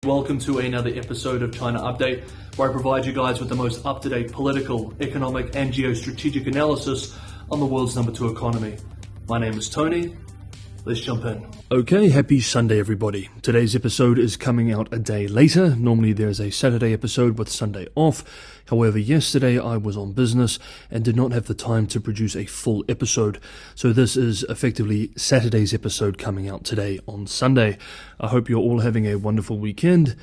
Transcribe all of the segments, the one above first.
Welcome to another episode of China Update, where I provide you guys with the most up-to-date political, economic, and geostrategic analysis on the world's number 2 economy. My name is Tony. Let's jump in. Okay, happy Sunday everybody. Today's episode is coming out a day later. Normally there's a Saturday episode with Sunday off. However, yesterday I was on business and did not have the time to produce a full episode. So this is effectively Saturday's episode coming out today on Sunday. I hope you're all having a wonderful weekend.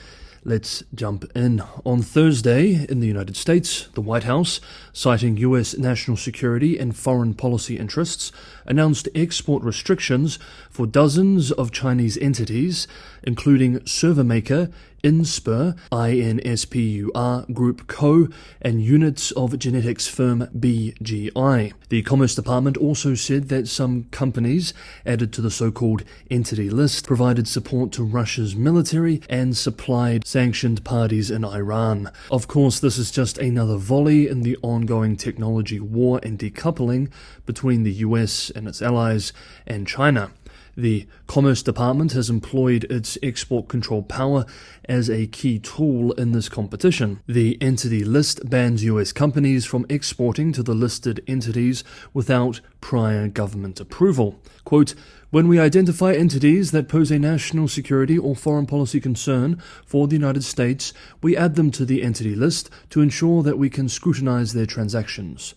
Let's jump in. On Thursday, in the United States, the White House, citing U.S. national security and foreign policy interests, announced export restrictions for dozens of Chinese entities, including server maker Inspur, INSPUR Group Co., and units of genetics firm BGI. The Commerce Department also said that some companies added to the so-called entity list provided support to Russia's military and supplied sanctioned parties in Iran. Of course, this is just another volley in the ongoing technology war and decoupling between the US and its allies and China. The Commerce Department has employed its export control power as a key tool in this competition. The entity list bans US companies from exporting to the listed entities without prior government approval. Quote, "When we identify entities that pose a national security or foreign policy concern for the United States, we add them to the entity list to ensure that we can scrutinize their transactions."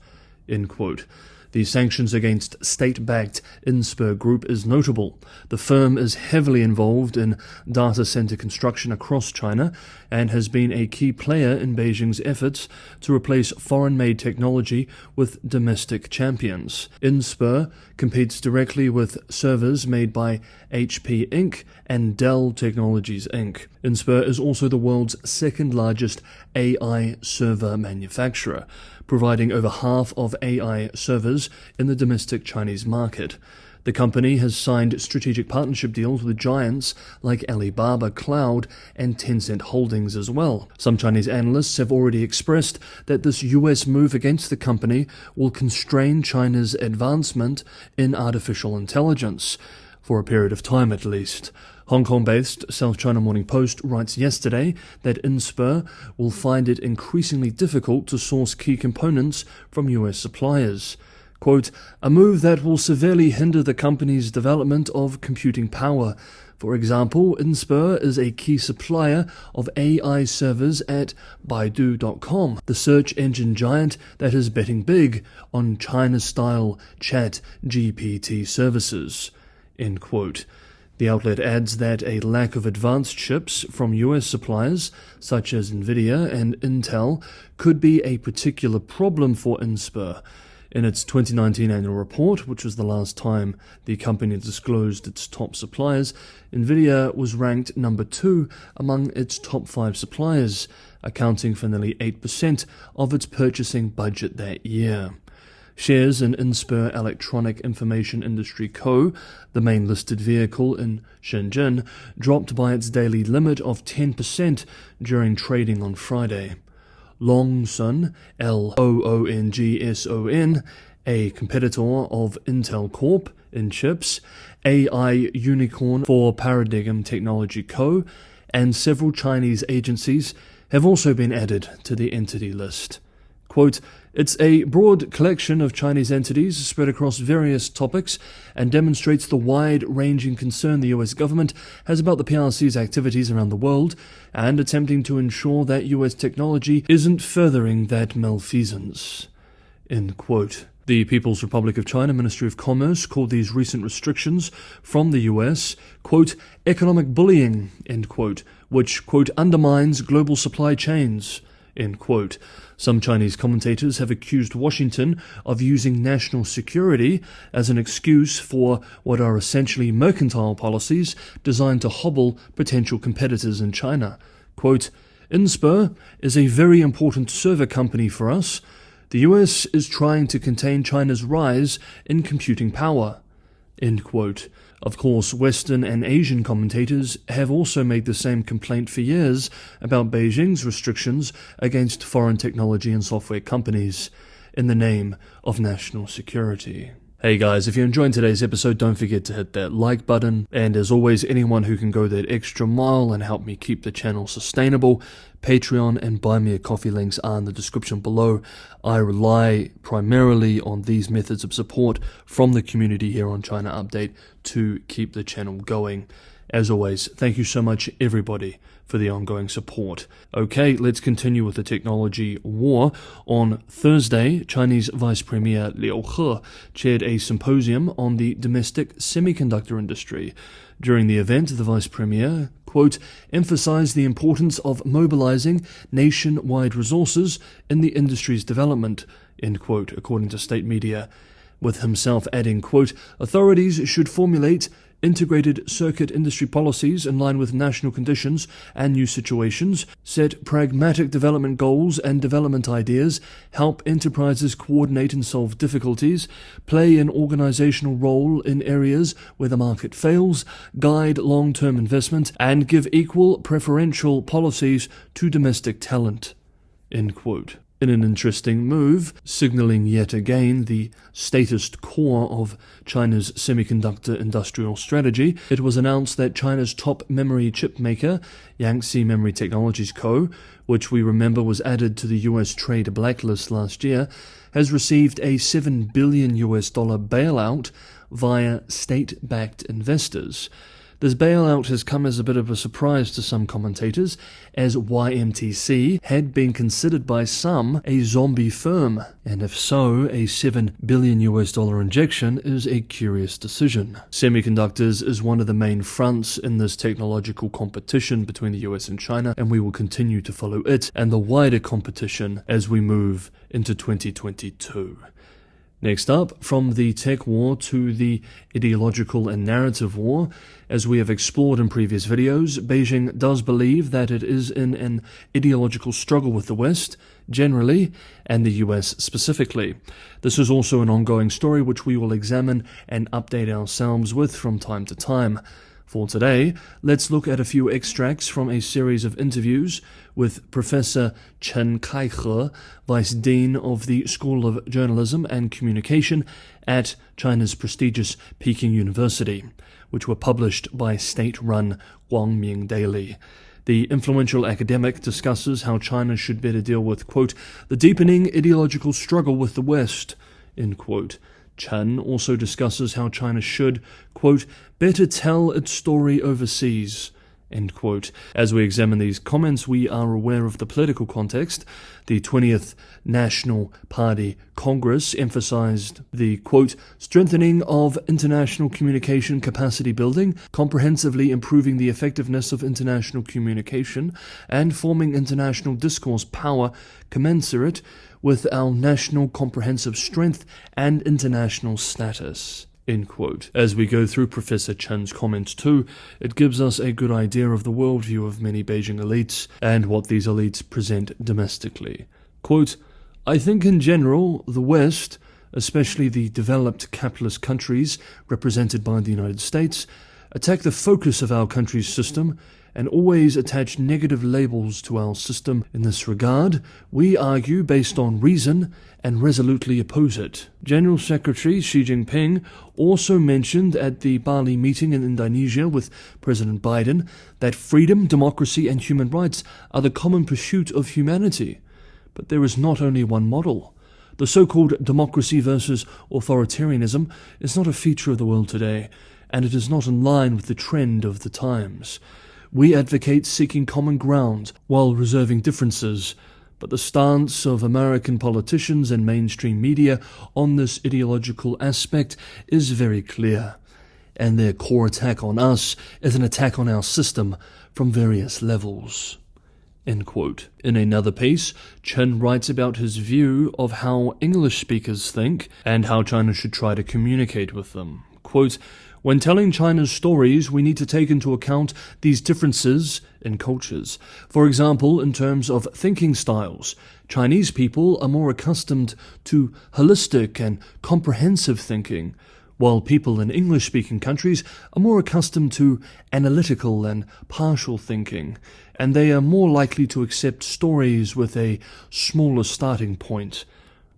End quote. The sanctions against state-backed Inspur Group is notable. The firm is heavily involved in data center construction across China and has been a key player in Beijing's efforts to replace foreign-made technology with domestic champions. Inspur competes directly with servers made by HP Inc. and Dell Technologies Inc. Inspur is also the world's second-largest AI server manufacturer, providing over half of AI servers in the domestic Chinese market. The company has signed strategic partnership deals with giants like Alibaba Cloud and Tencent Holdings as well. Some Chinese analysts have already expressed that this US move against the company will constrain China's advancement in artificial intelligence, for a period of time at least. Hong Kong-based South China Morning Post writes yesterday that Inspur will find it increasingly difficult to source key components from US suppliers. Quote, "A move that will severely hinder the company's development of computing power. For example, Inspur is a key supplier of AI servers at Baidu.com, the search engine giant that is betting big on China-style chat GPT services." End quote. The outlet adds that a lack of advanced chips from US suppliers, such as Nvidia and Intel, could be a particular problem for Inspur. In its 2019 annual report, which was the last time the company disclosed its top suppliers, Nvidia was ranked number 2 among its top 5 suppliers, accounting for nearly 8% of its purchasing budget that year. Shares in Inspur Electronic Information Industry Co., the main listed vehicle in Shenzhen, dropped by its daily limit of 10% during trading on Friday. Longson, Loongson, a competitor of Intel Corp in chips, AI Unicorn for Paradigm Technology Co., and several Chinese agencies have also been added to the entity list. Quote, "It's a broad collection of Chinese entities spread across various topics and demonstrates the wide-ranging concern the US government has about the PRC's activities around the world and attempting to ensure that US technology isn't furthering that malfeasance." End quote. The People's Republic of China Ministry of Commerce called these recent restrictions from the US, quote, "economic bullying," end quote, which, quote, "undermines global supply chains," end quote. Some Chinese commentators have accused Washington of using national security as an excuse for what are essentially mercantile policies designed to hobble potential competitors in China. Quote, "Inspur is a very important server company for us. The US is trying to contain China's rise in computing power." End quote. Of course, Western and Asian commentators have also made the same complaint for years about Beijing's restrictions against foreign technology and software companies in the name of national security. Hey guys, if you're enjoying today's episode, don't forget to hit that like button. And as always, anyone who can go that extra mile and help me keep the channel sustainable, Patreon and Buy Me a Coffee links are in the description below. I rely primarily on these methods of support from the community here on China Update to keep the channel going. As always, thank you so much everybody for the ongoing support. Okay, let's continue with the technology war. On Thursday, Chinese Vice Premier Liu He chaired a symposium on the domestic semiconductor industry. During the event, the Vice Premier, quote, emphasized the importance of mobilizing nationwide resources in the industry's development, end quote, according to state media, with himself adding, quote, authorities should formulate integrated circuit industry policies in line with national conditions and new situations, set pragmatic development goals and development ideas, help enterprises coordinate and solve difficulties, play an organizational role in areas where the market fails, guide long-term investment, and give equal preferential policies to domestic talent, end quote. In an interesting move, signaling yet again the statist core of China's semiconductor industrial strategy, it was announced that China's top memory chip maker, Yangtze Memory Technologies Co., which we remember was added to the US trade blacklist last year, has received a $7 billion bailout via state-backed investors. This bailout has come as a bit of a surprise to some commentators, as YMTC had been considered by some a zombie firm, and if so, a $7 billion injection is a curious decision. Semiconductors is one of the main fronts in this technological competition between the US and China, and we will continue to follow it and the wider competition as we move into 2022. Next up, from the tech war to the ideological and narrative war, as we have explored in previous videos, Beijing does believe that it is in an ideological struggle with the West, generally, and the US specifically. This is also an ongoing story which we will examine and update ourselves with from time to time. For today, let's look at a few extracts from a series of interviews with Professor Chen Kaihe, Vice Dean of the School of Journalism and Communication at China's prestigious Peking University, which were published by state-run Guangming Daily. The influential academic discusses how China should better deal with, quote, the deepening ideological struggle with the West, end quote. Chen also discusses how China should, quote, better tell its story overseas, end quote. As we examine these comments, we are aware of the political context. The 20th National Party Congress emphasized the, quote, strengthening of international communication capacity building, comprehensively improving the effectiveness of international communication, and forming international discourse power commensurate with our national comprehensive strength and international status, end quote. As we go through Professor Chen's comments too, it gives us a good idea of the worldview of many Beijing elites and what these elites present domestically. Quote, I think in general, the West, especially the developed capitalist countries represented by the United States, attack the focus of our country's system and always attach negative labels to our system. In this regard, we argue based on reason and resolutely oppose it. General Secretary Xi Jinping also mentioned at the Bali meeting in Indonesia with President Biden that freedom, democracy, and human rights are the common pursuit of humanity. But there is not only one model. The so-called democracy versus authoritarianism is not a feature of the world today, and it is not in line with the trend of the times. We advocate seeking common ground while reserving differences, but the stance of American politicians and mainstream media on this ideological aspect is very clear, and their core attack on us is an attack on our system from various levels, end quote. In another piece, Chen writes about his view of how English speakers think and how China should try to communicate with them. Quote, when telling China's stories, we need to take into account these differences in cultures. For example, in terms of thinking styles, Chinese people are more accustomed to holistic and comprehensive thinking, while people in English-speaking countries are more accustomed to analytical and partial thinking, and they are more likely to accept stories with a smaller starting point,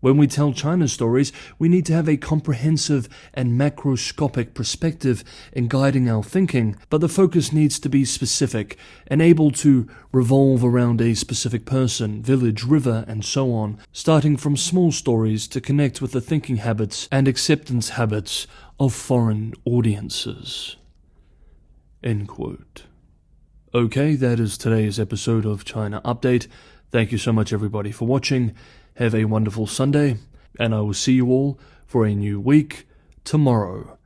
When we tell China stories, we need to have a comprehensive and macroscopic perspective in guiding our thinking, but the focus needs to be specific and able to revolve around a specific person, village, river, and so on, starting from small stories to connect with the thinking habits and acceptance habits of foreign audiences. End quote. Okay, that is today's episode of China Update. Thank you so much everybody for watching. Have a wonderful Sunday, and I will see you all for a new week tomorrow.